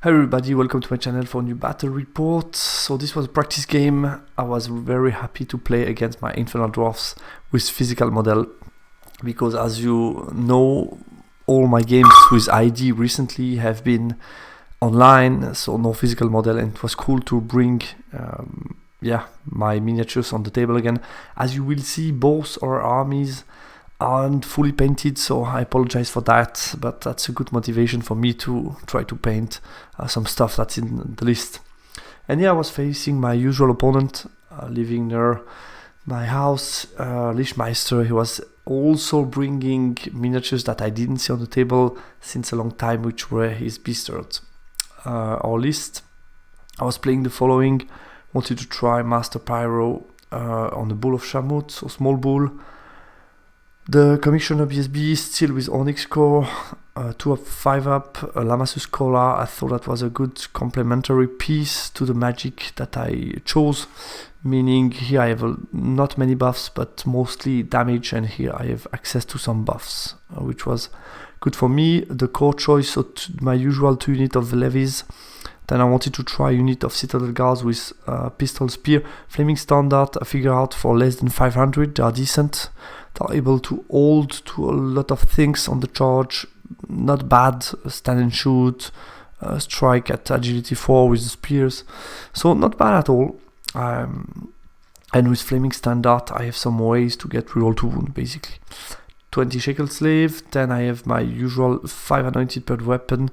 Hi everybody, welcome to my channel for a new battle report. So this was a practice game. I was very happy to play against my Infernal Dwarves with physical model, because as you know, all my games with ID recently have been online, so no physical model, and it was cool to bring my miniatures on the table again. As you will see, both our armies aren't fully painted, so I apologize for that, but that's a good motivation for me to try to paint some stuff that's in the list. And yeah, I was facing my usual opponent, living near my house, Lichmeister. He was also bringing miniatures that I didn't see on the table since a long time, which were his beastards. Our list, I was playing the following. Wanted to try Master Pyro on the Bull of Shamut, so small bull. The Commissioner BSB still with Onyx Core, 2 up, 5 up, a Lamasus Collar. I thought that was a good complementary piece to the magic that I chose, meaning here I have not many buffs but mostly damage, and here I have access to some buffs, which was good for me. The core choice, so my usual 2 units of the levies. Then I wanted to try a unit of Citadel Guards with Pistol Spear. Flaming Standard, I figure out for less than 500, they are decent. They are able to hold to a lot of things on the charge. Not bad, stand and shoot, strike at agility 4 with the spears. So not bad at all. And with Flaming Standard, I have some ways to get reroll to wound, basically. 20 Shackle Slave, then I have my usual 5 anointed per weapon,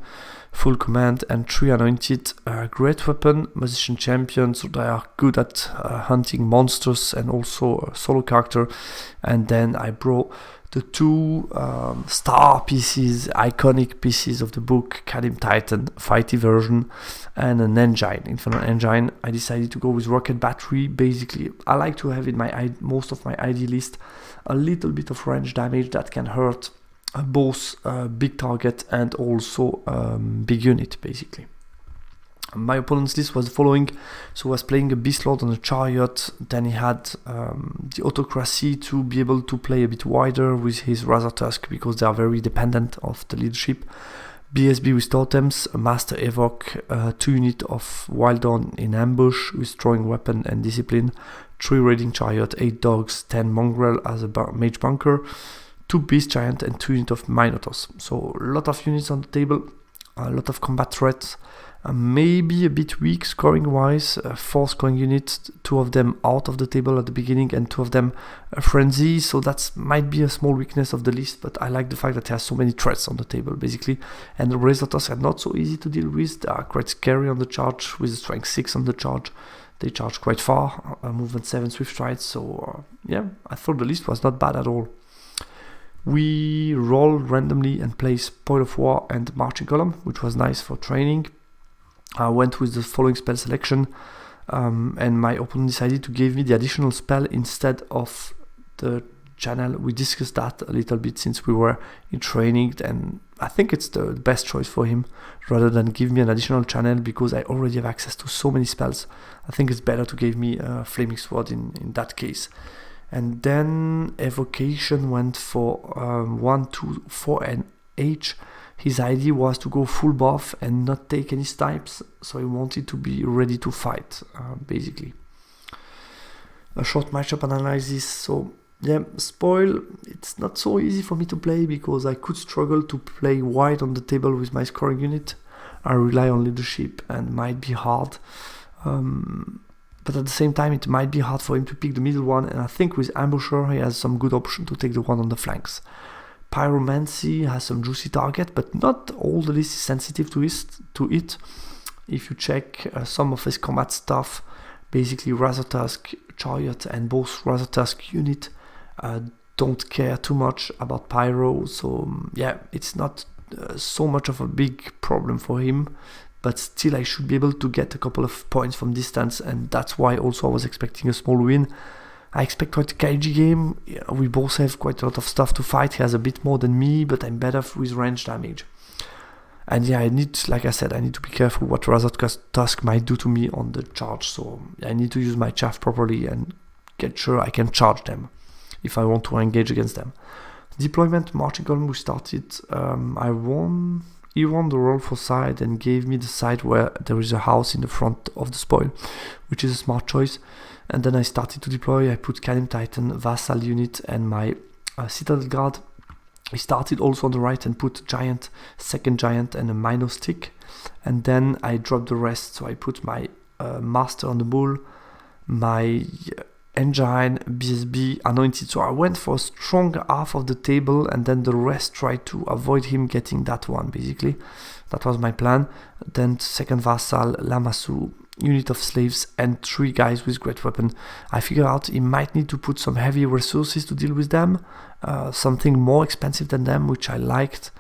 full command, and 3 anointed great weapon, musician champion, so they are good at hunting monsters and also a solo character. And then I brought the 2 star pieces, iconic pieces of the book, Kadim Titan, fighty version, and an engine, Infernal engine. I decided to go with rocket battery. Basically, I like to have in my most of my ID list a little bit of range damage that can hurt both big target and also big unit, basically. My opponent's list was the following. So I was playing a Beast Lord on a chariot, then he had the autocracy to be able to play a bit wider with his Razor Tusk, because they are very dependent of the leadership. BSB with totems, a Master Evoke, 2 units of Wild Dawn in ambush with throwing weapon and discipline, 3 raiding chariot, 8 dogs, 10 mongrel as a mage bunker, 2 beast giant, and 2 units of minotaurs. So a lot of units on the table, a lot of combat threats. Maybe a bit weak scoring wise, 4 scoring units, 2 of them out of the table at the beginning and 2 of them frenzy, so that might be a small weakness of the list, but I like the fact that it has so many threats on the table, basically. And the Razor Tusks are not so easy to deal with. They are quite scary on the charge, with a strength 6 on the charge. They charge quite far, movement 7 swift strides, so yeah, I thought the list was not bad at all. We rolled randomly and placed Spoil of War and Marching Column, which was nice for training. I went with the following spell selection, and my opponent decided to give me the additional spell instead of the channel. We discussed that a little bit since we were in training, and I think it's the best choice for him, rather than give me an additional channel, because I already have access to so many spells. I think it's better to give me a Flaming Sword in that case. And then Evocation went for 1, 2, 4 and H. His idea was to go full buff and not take any snipes, so he wanted to be ready to fight, basically. A short matchup analysis. So yeah, Spoil, it's not so easy for me to play, because I could struggle to play wide on the table with my scoring unit. I rely on leadership and might be hard. But at the same time, it might be hard for him to pick the middle one, and I think with Ambusher he has some good option to take the one on the flanks. Pyromancy has some juicy target, but not all the list is sensitive to it. If you check some of his combat stuff, basically Razor Tusk, Chariot, and both Razor Tusk unit don't care too much about Pyro, so yeah, it's not so much of a big problem for him. But still, I should be able to get a couple of points from distance, and that's why also I was expecting a small win. I expect quite a KG game. We both have quite a lot of stuff to fight. He has a bit more than me, but I'm better with range damage. And yeah, like I said, I need to be careful what Razor Tusk might do to me on the charge. So I need to use my chaff properly and get sure I can charge them if I want to engage against them. Deployment, Marching Column, we started. I won he won the roll for side and gave me the side where there is a house in the front of the spoil, which is a smart choice. And then I started to deploy. I put Cannon Titan, Vassal unit, and my Citadel Guard. I started also on the right and put Giant, second Giant, and a Minor Stick. And then I dropped the rest. So I put my Master on the Bull, my Engine, BSB, Anointed. So I went for a strong half of the table, and then the rest tried to avoid him getting that one, basically. That was my plan. Then second Vassal, Lamassu, unit of slaves, and 3 guys with great weapon. I figured out he might need to put some heavy resources to deal with them, something more expensive than them, which I liked.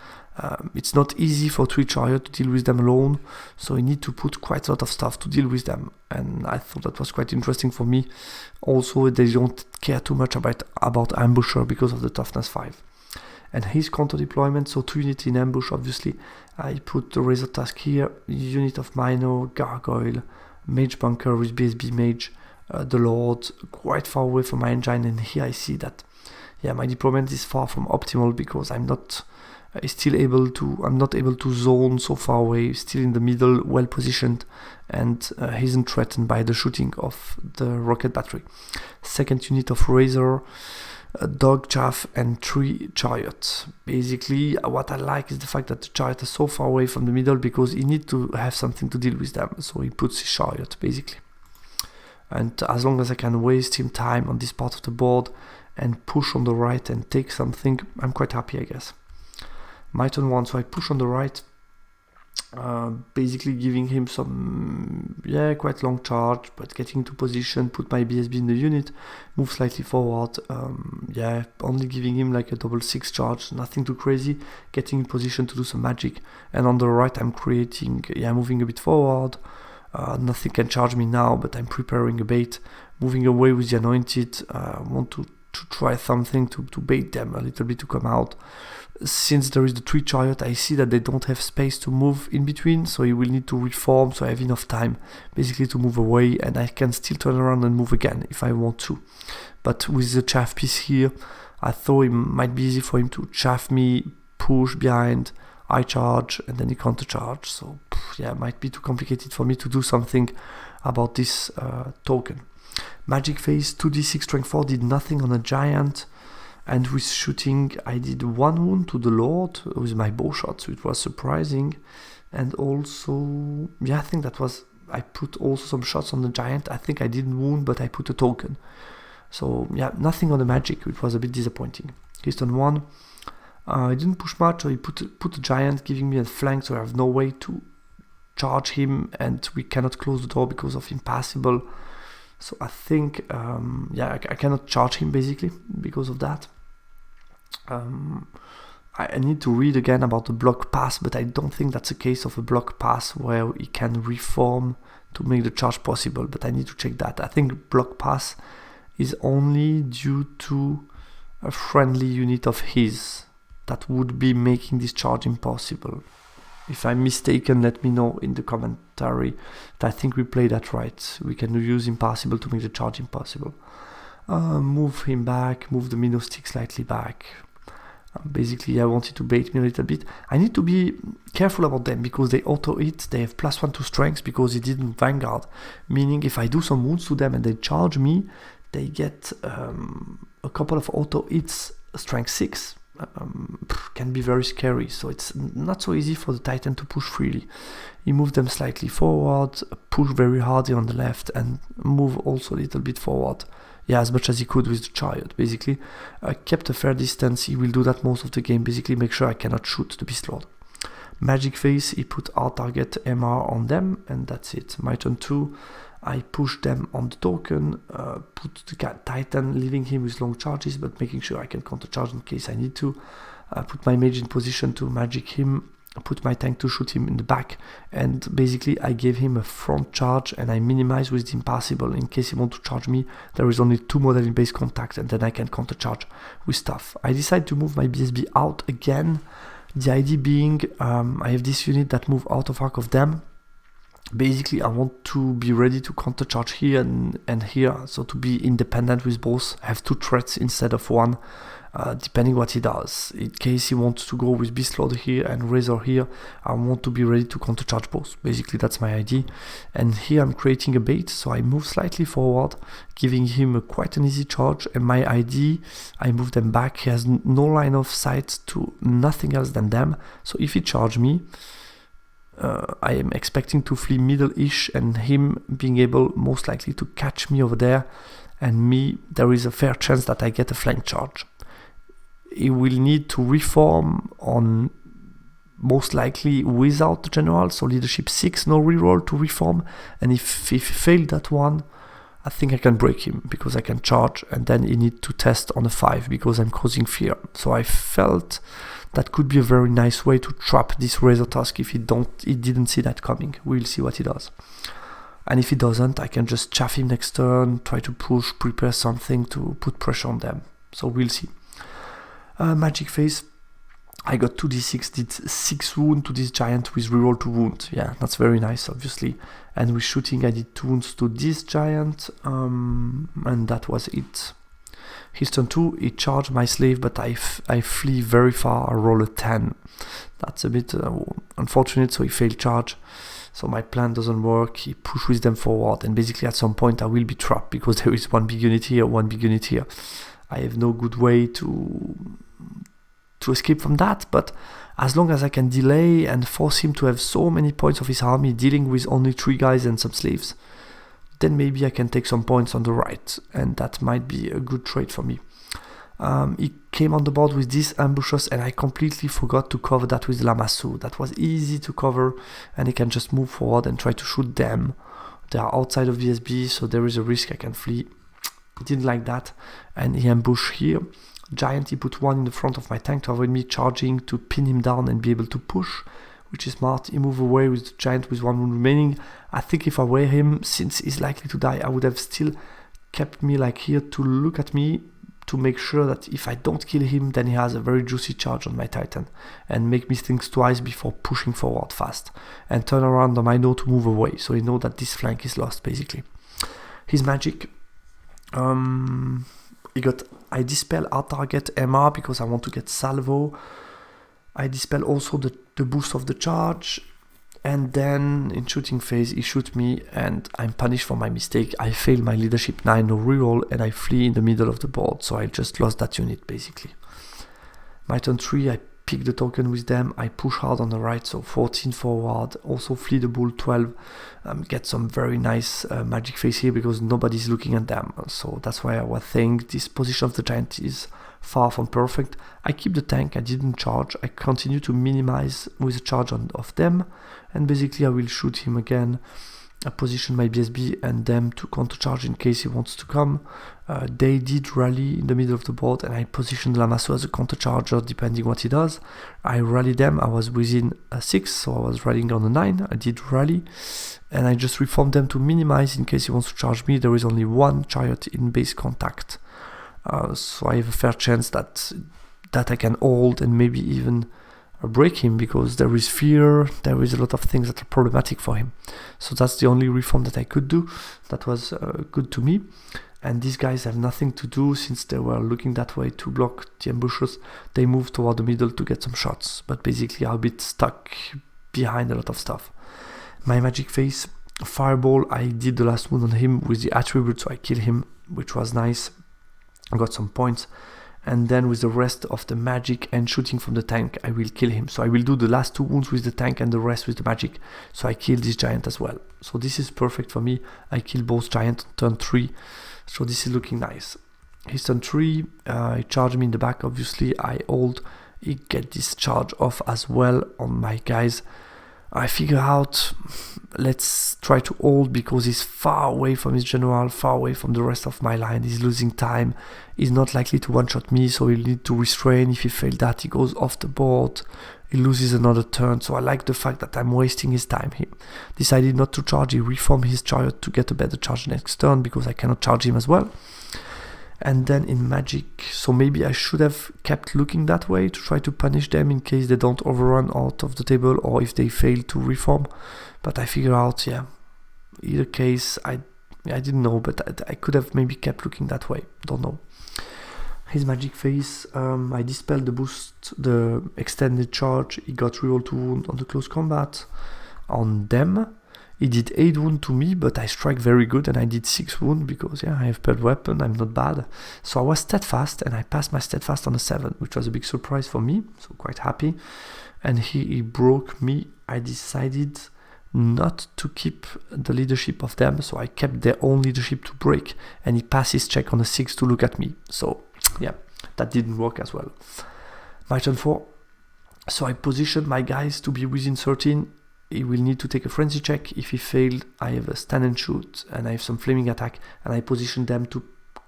It's not easy for 3 chariot to deal with them alone, so you need to put quite a lot of stuff to deal with them, and I thought that was quite interesting for me. Also, they don't care too much about ambusher because of the toughness 5. And his counter deployment, so 2 units in ambush, obviously. I put the Razor Tusk here, unit of Minor, Gargoyle, Mage Bunker with BSB Mage, the Lord, quite far away from my engine, and here I see that, yeah, my deployment is far from optimal because I'm not able to zone so far away, still in the middle, well positioned, and he isn't threatened by the shooting of the rocket battery. Second unit of Razor, Dog, Chaff, and 3 chariots. Basically, what I like is the fact that the chariot is so far away from the middle because he needs to have something to deal with them, so he puts his chariot, basically. And as long as I can waste him time on this part of the board and push on the right and take something, I'm quite happy, I guess. My turn 1, so I push on the right, basically giving him some, quite long charge, but getting into position, put my BSB in the unit, move slightly forward, only giving him like a double 6 charge, nothing too crazy, getting in position to do some magic. And on the right I'm moving a bit forward, nothing can charge me now, but I'm preparing a bait, moving away with the Anointed. Want to try something to bait them a little bit to come out. Since there is the 3 chariot, I see that they don't have space to move in between, so he will need to reform, so I have enough time basically to move away, and I can still turn around and move again if I want to. But with the chaff piece here, I thought it might be easy for him to chaff me, push behind, I charge, and then he counter charge. So it might be too complicated for me to do something about this token. Magic Phase, 2d6 strength 4, did nothing on a giant. And with shooting, I did 1 wound to the Lord with my bow shot, so it was surprising. And also, I think that was, I put also some shots on the giant. I think I didn't wound, but I put a token. So nothing on the magic, which was a bit disappointing. He's turn 1. I didn't push much, so he put a giant, giving me a flank, so I have no way to charge him, and we cannot close the door because of impassable. So I think, I cannot charge him basically because of that. I need to read again about the block pass, but I don't think that's a case of a block pass where he can reform to make the charge possible, but I need to check that. I think block pass is only due to a friendly unit of his that would be making this charge impossible. If I'm mistaken, let me know in the commentary. I think we played that right. We can use impossible to make the charge impossible. Move him back, move the minnow stick slightly back. Basically, I wanted to bait me a little bit. I need to be careful about them because they auto-hit. They have +1 to strength because he didn't Vanguard. Meaning if I do some wounds to them and they charge me, they get a couple of auto-hits, strength 6. Can be very scary, so it's not so easy for the Titan to push freely. He moved them slightly forward, push very hard on the left, and move also a little bit forward. As much as he could with the chariot, basically. Kept a fair distance. He will do that most of the game, basically make sure I cannot shoot the Beast Lord. Magic Phase, he put our target MR on them, and that's it. My turn 2, I push them on the token, put the Titan, leaving him with long charges, but making sure I can counter charge in case I need to. Put my mage in position to magic him, put my tank to shoot him in the back, and basically I gave him a front charge and I minimize with the impassable in case he wants to charge me. There is only 2 model in base contact, and then I can counter charge with stuff. I decide to move my BSB out again. The idea being I have this unit that move out of arc of them, basically I want to be ready to countercharge here and here, so to be independent with both. I have 2 threats instead of 1, depending what he does. In case he wants to go with Beast Lord here and Razor here, I want to be ready to countercharge both. Basically that's my idea. And here I'm creating a bait, so I move slightly forward, giving him quite an easy charge, and my idea, I move them back. He has no line of sight to nothing else than them, so if he charge me, I am expecting to flee middle-ish, and him being able most likely to catch me over there, and me, there is a fair chance that I get a flank charge. He will need to reform on most likely without the general, so leadership 6, no reroll to reform, and if he failed that one, I think I can break him because I can charge, and then he need to test on a 5 because I'm causing fear. So I felt that could be a very nice way to trap this Razor Tusk if he didn't see that coming. We'll see what he does. And if he doesn't, I can just chaff him next turn, try to push, prepare something to put pressure on them. So we'll see. Magic phase. I got 2d6, did 6 wound to this giant with reroll to wound. Yeah, that's very nice, obviously. And with shooting, I did 2 wounds to this giant, and that was it. His turn 2, he charged my slave, but I flee very far. I roll a 10. That's a bit unfortunate, so he failed charge. So my plan doesn't work. He pushes them forward, and basically at some point I will be trapped because there is 1 big unit here, 1 big unit here. I have no good way to escape from that, but as long as I can delay and force him to have so many points of his army dealing with only 3 guys and some slaves, then maybe I can take some points on the right, and that might be a good trade for me. He came on the board with these ambushes, and I completely forgot to cover that with Lamassu. That was easy to cover, and he can just move forward and try to shoot them. They are outside of VSB, so there is a risk I can flee. He didn't like that, and he ambushed here. Giant, he put 1 in the front of my tank to avoid me charging to pin him down and be able to push, which is smart. He moved away with the giant with 1 wound remaining. I think if I were him, since he's likely to die, I would have still kept me like here to look at me to make sure that if I don't kill him, then he has a very juicy charge on my Titan and make me think twice before pushing forward fast and turn around on my node to move away, so he know that this flank is lost basically. His magic, I dispel our target MR because I want to get salvo. I dispel also the boost of the charge, and then in shooting phase he shoots me and I'm punished for my mistake. I fail my leadership 9, no reroll, and I flee in the middle of the board, so I just lost that unit basically. My turn 3, I pick the token with them, I push hard on the right, so 14 forward, also flee the bull 12, get some very nice magic phase here because nobody's looking at them, so that's why I was saying this position of the giant is far from perfect. I keep the tank, I didn't charge, I continue to minimize with a charge of them, and basically I will shoot him again, I position my BSB and them to countercharge in case he wants to come. They did rally in the middle of the board, and I positioned Lamassu as a countercharger depending what he does. I rallied them, I was within a 6, so I was rallying on a 9, I did rally, and I just reformed them to minimize in case he wants to charge me. There is only 1 chariot in base contact, so I have a fair chance that I can hold and maybe even break him because there is fear, there is a lot of things that are problematic for him. So that's the only reform that I could do. That was good to me. And these guys have nothing to do since they were looking that way to block the ambushes. They moved toward the middle to get some shots, but basically I'm a bit stuck behind a lot of stuff. My magic phase, fireball, I did the last wound on him with the attribute, so I killed him, which was nice. I got some points. And then with the rest of the magic and shooting from the tank, I will kill him. So I will do the last 2 wounds with the tank and the rest with the magic. So I kill this giant as well. So this is perfect for me. I kill both giants on turn 3. So this is looking nice. His turn 3, he charged me in the back, obviously. I hold, he get this charge off as well on my guys. I figure out, let's try to hold because he's far away from his general, far away from the rest of my line. He's losing time. He's not likely to one-shot me, so he'll need to restrain. If he fails that, he goes off the board. He loses another turn, so I like the fact that I'm wasting his time. He decided not to charge. He reformed his chariot to get a better charge next turn because I cannot charge him as well. And then in magic, so maybe I should have kept looking that way to try to punish them in case they don't overrun out of the table or if they fail to reform. But I figure out, yeah, either case, I didn't know, but I could have maybe kept looking that way. Don't know. His magic phase, I dispelled the boost, the extended charge. He got reroll to wound on the close combat. On them, he did 8 wound to me, but I strike very good and I did 6 wound because yeah, I have paired weapon, I'm not bad. So I was steadfast and I passed my steadfast on a 7, which was a big surprise for me, so quite happy. And he broke me. I decided not to keep the leadership of them, so I kept their own leadership to break, and he passed his check on a 6 to look at me. So yeah, that didn't work as well. My turn 4. So I positioned my guys to be within 13. He will need to take a frenzy check. If he failed, I have a stand and shoot, and I have some flaming attack, and I positioned them to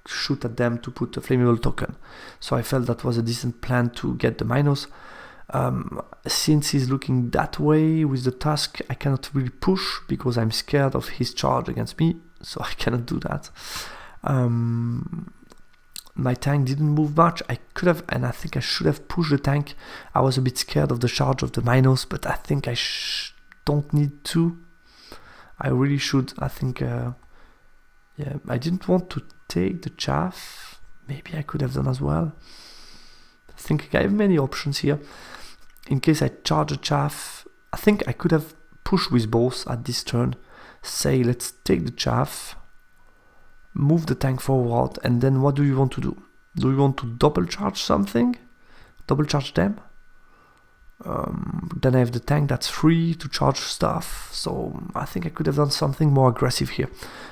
shoot at them to put a flammable token. So I felt that was a decent plan to get the minus. Since he's looking that way with the tusk, I cannot really push because I'm scared of his charge against me, so I cannot do that. My tank didn't move much. I could have, and I think I should have pushed the tank. I was a bit scared of the charge of the minus, but I think I don't need to. I really should. I think, yeah, I didn't want to take the chaff. Maybe I could have done as well. I think I have many options here. In case I charge a chaff, I think I could have pushed with both at this turn. Say, let's take the chaff, move the tank forward, and then what do you want to do? Do you want to double charge something? Double charge them? Then I have the tank that's free to charge stuff, so I think I could have done something more aggressive here.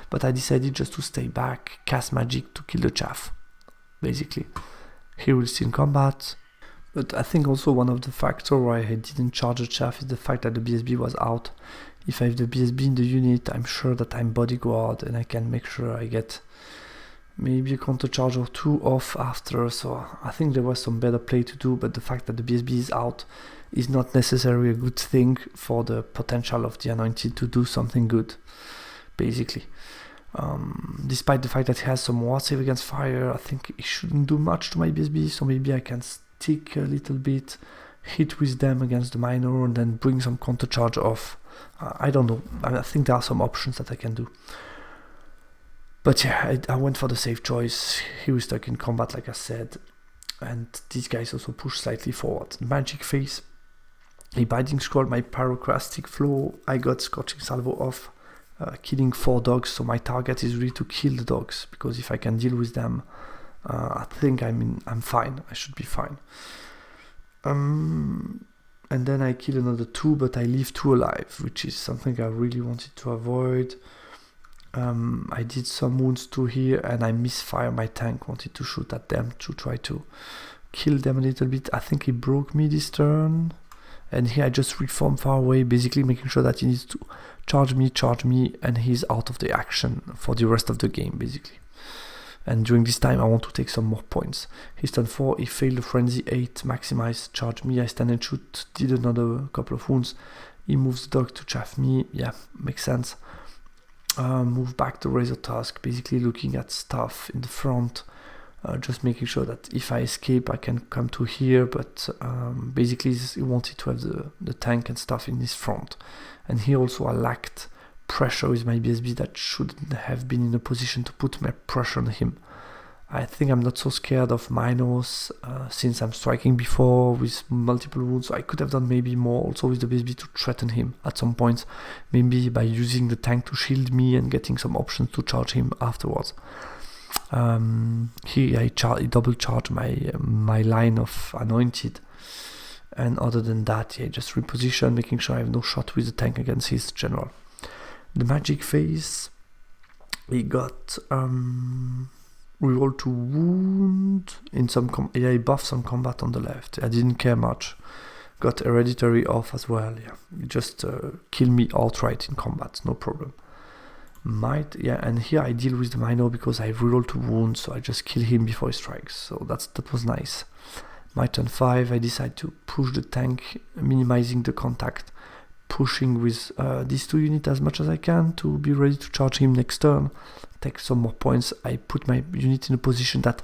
But I decided just to stay back, cast magic to kill the chaff, basically. He will still in combat. But I think also one of the factors why I didn't charge a chaff is the fact that the BSB was out. If I have the BSB in the unit, I'm sure that I'm bodyguard and I can make sure I get maybe a counter charge or 2 off after. So I think there was some better play to do, but the fact that the BSB is out is not necessarily a good thing for the potential of the Anointed to do something good, basically. Despite the fact that he has some ward save against fire, I think he shouldn't do much to my BSB, so maybe I can stick a little bit, hit with them against the minor, and then bring some counter charge off. I don't know. I think there are some options that I can do. But yeah, I went for the safe choice. He was stuck in combat, like I said, and these guys also push slightly forward. Magic phase. A Binding Scroll, my Pyroclastic Flow. I got Scorching Salvo off. Killing 4 dogs, so my target is really to kill the dogs, because if I can deal with them, I think I'm fine. I should be fine. And then I kill another 2, but I leave 2 alive, which is something I really wanted to avoid. I did some wounds to here, and I misfire my tank, wanted to shoot at them to try to kill them a little bit. I think he broke me this turn, and here I just reform far away, basically making sure that he needs to charge me, and he's out of the action for the rest of the game, basically. And during this time, I want to take some more points. His turn 4, he failed the frenzy 8, maximize, charge me, I stand and shoot, did another couple of wounds. He moves the dog to chaff me, yeah, makes sense. Move back the Razor Tusk, basically looking at stuff in the front, just making sure that if I escape, I can come to here, but basically he wanted to have the tank and stuff in his front. And here also I lacked pressure with my BSB that shouldn't have been in a position to put my pressure on him. I think I'm not so scared of minors since I'm striking before with multiple wounds, so I could have done maybe more also with the BSB to threaten him at some points, maybe by using the tank to shield me and getting some options to charge him afterwards. Here I double charge my line of Anointed, and other than that, yeah, just reposition, making sure I have no shot with the tank against his general. The magic phase, he got reroll to wound in some he buffed some combat on the left. I didn't care much. Got hereditary off as well. Yeah, just kill me outright in combat, no problem. And here I deal with the minor because I reroll to wound, so I just kill him before he strikes. So that was nice. My turn 5, I decide to push the tank, minimizing the contact, pushing with these 2 units as much as I can to be ready to charge him next turn. take some more points, I put my unit in a position that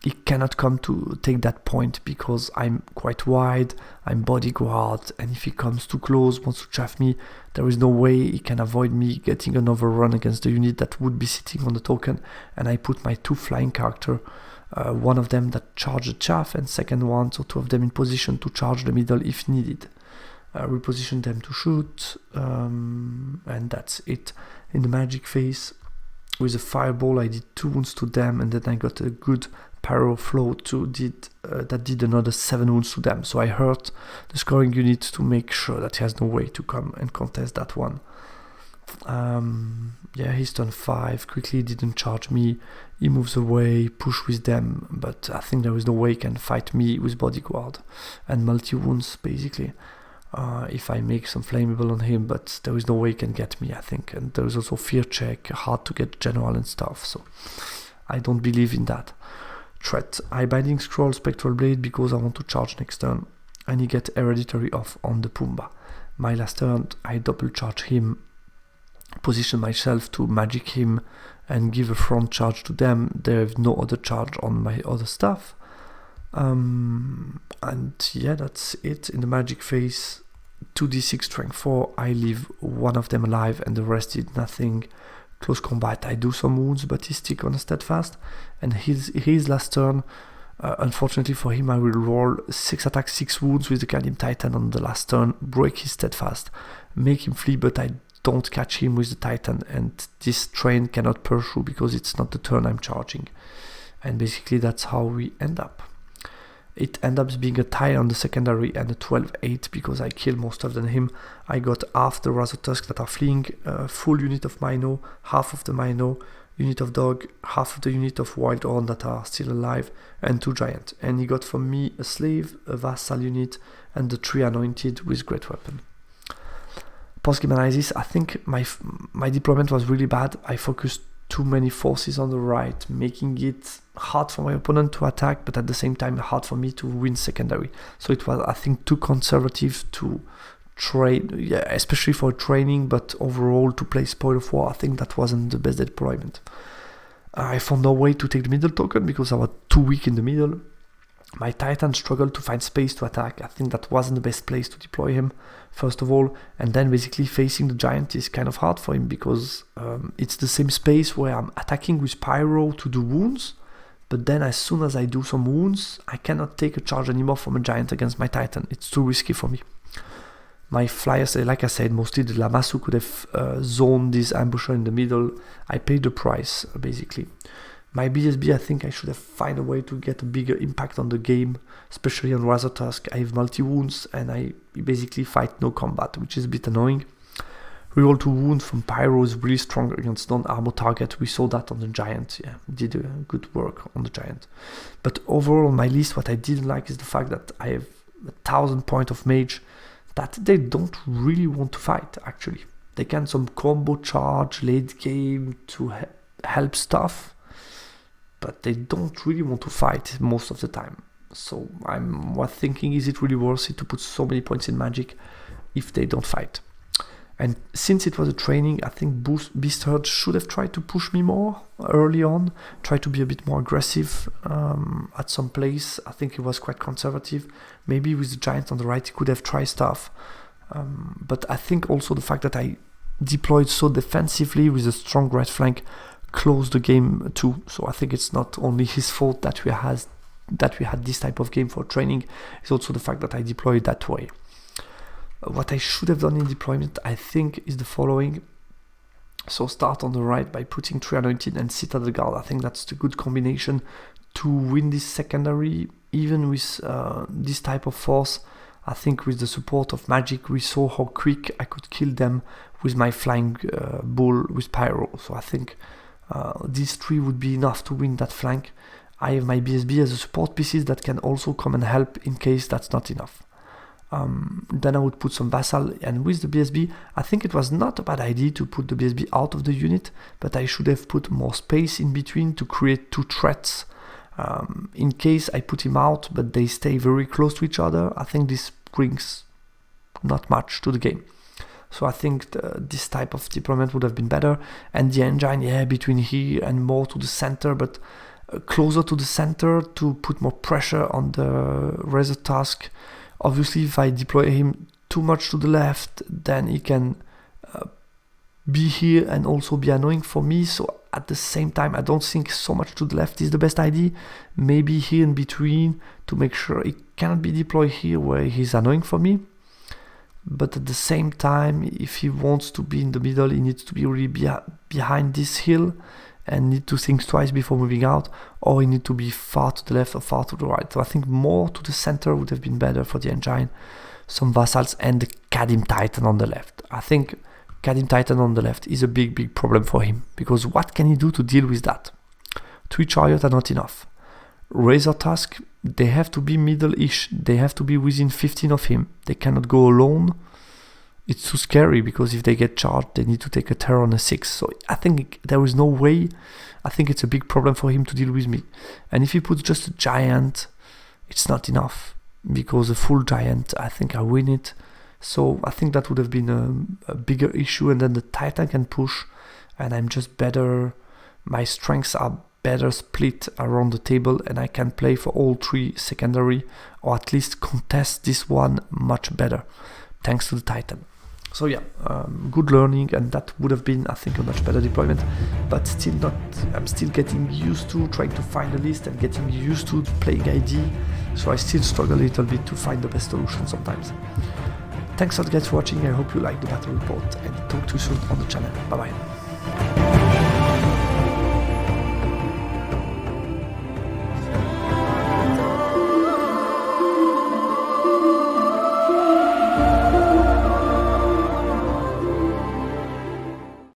he cannot come to take that point because I'm quite wide, I'm bodyguard, and if he comes too close, wants to chaff me, there is no way he can avoid me getting another run against the unit that would be sitting on the token. And I put my 2 flying character, one of them that charge the chaff, and second one, so 2 of them in position to charge the middle if needed. Reposition them to shoot, and that's it. In the magic phase, with a fireball, I did 2 wounds to them, and then I got a good pyro flow that did another 7 wounds to them. So I hurt the scoring unit to make sure that he has no way to come and contest that one. He's turn 5, quickly didn't charge me, he moves away, push with them, but I think there is no way he can fight me with bodyguard and multi-wounds basically. If I make some flammable on him, but there is no way he can get me, I think. And there is also fear check, hard to get general and stuff, so I don't believe in that. Threat, I binding scroll spectral blade because I want to charge next turn, and he get hereditary off on the Pumbaa. My last turn, I double charge him, position myself to magic him and give a front charge to them. There is no other charge on my other stuff. And yeah, that's it. In the magic phase, 2d6 strength 4, I leave one of them alive and the rest did nothing. Close combat, I do some wounds, but he stick on a steadfast. And his last turn, unfortunately for him, I will roll 6 attacks, 6 wounds with the Guardian Titan on the last turn, break his steadfast, make him flee, but I don't catch him with the Titan, and this train cannot pursue because it's not the turn I'm charging. And basically that's how we end up. It ends up being a tie on the secondary and a 12-8 because I kill most of him. I got half the Razortusk that are fleeing, full unit of Mino, half of the Mino, unit of Dog, half of the unit of Wildhorn that are still alive, and 2 Giant. And he got from me a Slave, a Vassal unit, and the 3 Anointed with Great Weapon. Post-game analysis, I think my deployment was really bad. I focused too many forces on the right, making it hard for my opponent to attack, but at the same time hard for me to win secondary. So it was, I think, too conservative to trade, especially for training, but overall to play Spoil of War, I think that wasn't the best deployment. I found no way to take the middle token because I was too weak in the middle. My Titan struggled to find space to attack. I think that wasn't the best place to deploy him, first of all. And then basically facing the Giant is kind of hard for him because it's the same space where I'm attacking with Pyro to do wounds. But then as soon as I do some wounds, I cannot take a charge anymore from a Giant against my Titan. It's too risky for me. My flyers, like I said, mostly the Lamassu could have zoned this ambusher in the middle. I paid the price, basically. My BSB, I think I should have found a way to get a bigger impact on the game, especially on Razortusk. I have multi-wounds and I basically fight no combat, which is a bit annoying. Reroll 2 wounds from Pyro is really strong against non-armor target. We saw that on the Giant. Yeah, did a good work on the Giant. But overall on my list, what I didn't like is the fact that I have 1,000 points of mage that they don't really want to fight, actually. They can some combo charge late game to help stuff, but they don't really want to fight most of the time. So I was thinking, is it really worth it to put so many points in magic if they don't fight? And since it was a training, I think Beast Herd should have tried to push me more early on, try to be a bit more aggressive at some place. I think he was quite conservative. Maybe with the Giant on the right, he could have tried stuff. But I think also the fact that I deployed so defensively with a strong right flank closed the game too. So I think it's not only his fault that we had this type of game for training. It's also the fact that I deployed that way. What I should have done in deployment, I think, is the following. So start on the right by putting 3 Anointed and Citadel Guard. I think that's the good combination to win this secondary, even with this type of force. I think with the support of magic, we saw how quick I could kill them with my flying bull with Pyro. So I think these 3 would be enough to win that flank. I have my BSB as a support pieces that can also come and help in case that's not enough. Then I would put some Vassal, and with the BSB, I think it was not a bad idea to put the BSB out of the unit, but I should have put more space in between to create 2 threats. In case I put him out, but they stay very close to each other, I think this brings not much to the game. So I think this type of deployment would have been better. And the engine, yeah, between here and more to the center, but closer to the center to put more pressure on the Razor Tusk. Obviously, if I deploy him too much to the left, then he can be here and also be annoying for me. So at the same time, I don't think so much to the left is the best idea. Maybe here in between to make sure he cannot be deployed here where he's annoying for me. But at the same time, if he wants to be in the middle, he needs to be really behind this hill and need to think twice before moving out, or he needs to be far to the left or far to the right. So I think more to the center would have been better for the engine. Some vassals and the Kadim Titan on the left. I think Kadim Titan on the left is a big problem for him, because what can he do to deal with that? 3 Chariot are not enough. Razor Tusk, they have to be middle-ish. They have to be within 15 of him. They cannot go alone. It's too scary, because if they get charged, they need to take a terror on a 6. So I think there is no way. I think it's a big problem for him to deal with me. And if he puts just a giant, it's not enough, because a full giant, I think I win it. So I think that would have been a bigger issue, and then the Titan can push, and I'm just better. My strengths are better split around the table, and I can play for all 3 secondary, or at least contest this one much better, thanks to the Titan. So yeah, good learning, and that would have been, I think, a much better deployment, but still not. I'm still getting used to trying to find a list and getting used to playing ID, so I still struggle a little bit to find the best solution sometimes. Thanks a lot guys for watching. I hope you liked the battle report, and talk to you soon on the channel. Bye bye.